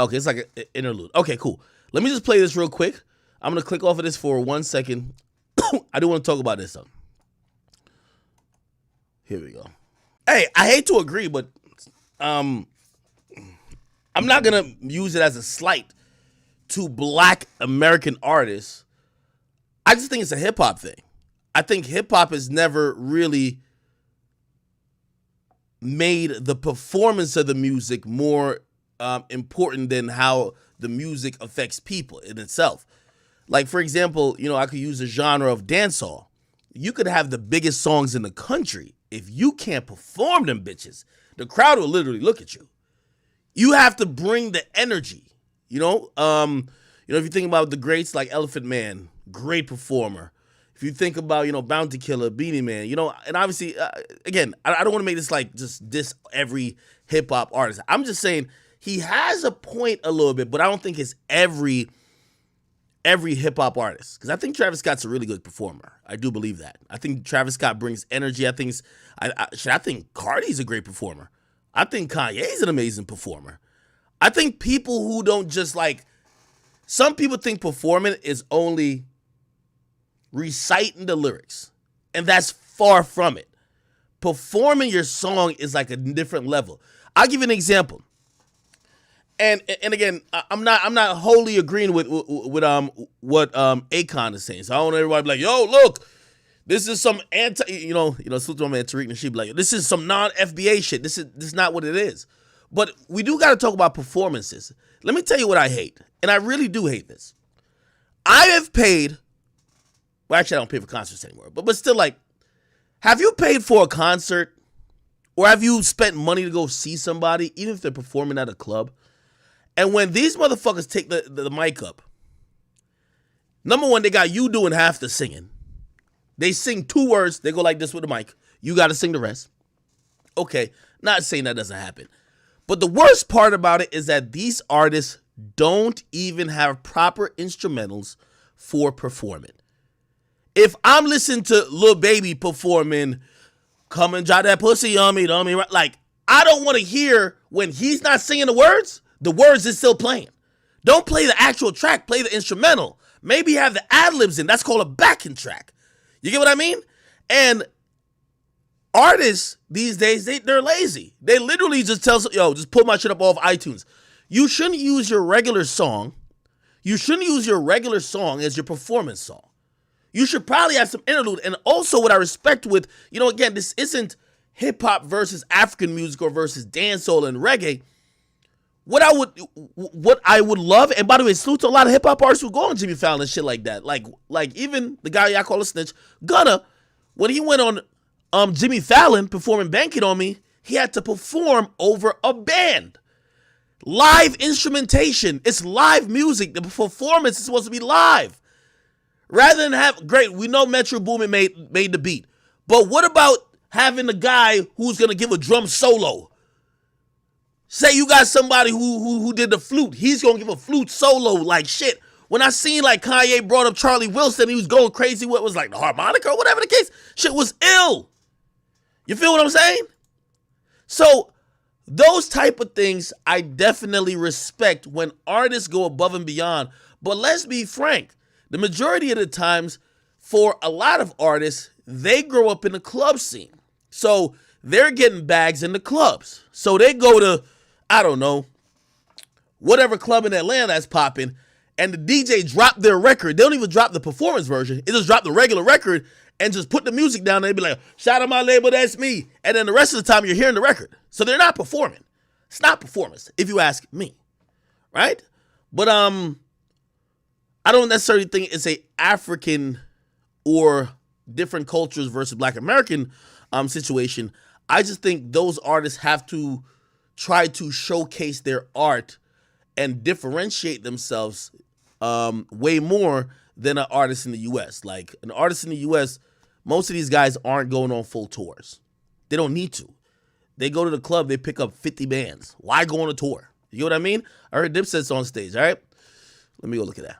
Okay, it's like an interlude. Okay, cool. Let me just play this real quick. I'm going to click off of this for 1 second. I do want to talk about this, though. Here we go. Hey, I hate to agree, but I'm not going to use it as a slight to black American artists. I just think it's a hip-hop thing. I think hip-hop has never really made the performance of the music more important than how the music affects people in itself. Like, for example, I could use a genre of dancehall. You could have the biggest songs in the country. If you can't perform them bitches, the crowd will literally look at you. You have to bring the energy, if you think about the greats like Elephant Man, great performer. If you think about, Bounty Killer, Beanie Man, and obviously, again, I don't want to make this like just diss every hip hop artist. I'm just saying he has a point a little bit, but I don't think it's every hip hop artist. Because I think Travis Scott's a really good performer. I do believe that. I think Travis Scott brings energy. I think Cardi's a great performer. I think Kanye's an amazing performer. I think people who don't just some people think performing is only reciting the lyrics, and that's far from it. Performing your song is like a different level. I'll give you an example. And again, I'm not wholly agreeing with what Akon is saying. So I don't want everybody to be like, yo, look, this is some salute to my man Tariq Nasheed, like, this is some non-FBA shit. This is not what it is. But we do got to talk about performances. Let me tell you what I hate, and I really do hate this. I have paid. Well, actually, I don't pay for concerts anymore. But still, have you paid for a concert, or have you spent money to go see somebody, even if they're performing at a club? And when these motherfuckers take the mic up, number one, they got you doing half the singing. They sing 2 words. They go like this with the mic. You got to sing the rest. Okay, not saying that doesn't happen. But the worst part about it is that these artists don't even have proper instrumentals for performing. If I'm listening to Lil Baby performing, come and drop that pussy on me, I don't want to hear when he's not singing the words is still playing. Don't play the actual track, play the instrumental. Maybe have the ad-libs in. That's called a backing track. You get what I mean? And artists these days, they're lazy. They literally just tell, just pull my shit up off iTunes. You shouldn't use your regular song. You shouldn't use your regular song as your performance song. You should probably have some interlude. And also what I respect with, again, this isn't hip-hop versus African music or versus dancehall and reggae. What I would love, and by the way, salute to a lot of hip-hop artists who go on Jimmy Fallon and shit like that. Like even the guy y'all call a snitch, Gunna, when he went on Jimmy Fallon performing Banking on Me, he had to perform over a band. Live instrumentation. It's live music. The performance is supposed to be live. Rather than we know Metro Boomin made the beat. But what about having a guy who's going to give a drum solo? Say you got somebody who did the flute. He's going to give a flute solo like shit. When I seen Kanye brought up Charlie Wilson, he was going crazy. What was the harmonica or whatever the case? Shit was ill. You feel what I'm saying? So those type of things I definitely respect when artists go above and beyond. But let's be frank. The majority of the times, for a lot of artists, they grow up in the club scene. So they're getting bags in the clubs. So they go to, I don't know, whatever club in Atlanta that's popping, and the DJ drop their record. They don't even drop the performance version. It just drop the regular record and just put the music down, and they be like, shout out my label, that's me. And then the rest of the time, you're hearing the record. So they're not performing. It's not performance, if you ask me. Right? But, I don't necessarily think it's a African or different cultures versus Black American situation. I just think those artists have to try to showcase their art and differentiate themselves way more than an artist in the U.S. Like an artist in the U.S., most of these guys aren't going on full tours. They don't need to. They go to the club, they pick up 50 bands. Why go on a tour? You know what I mean? I heard Dipset's on stage, all right? Let me go look at that.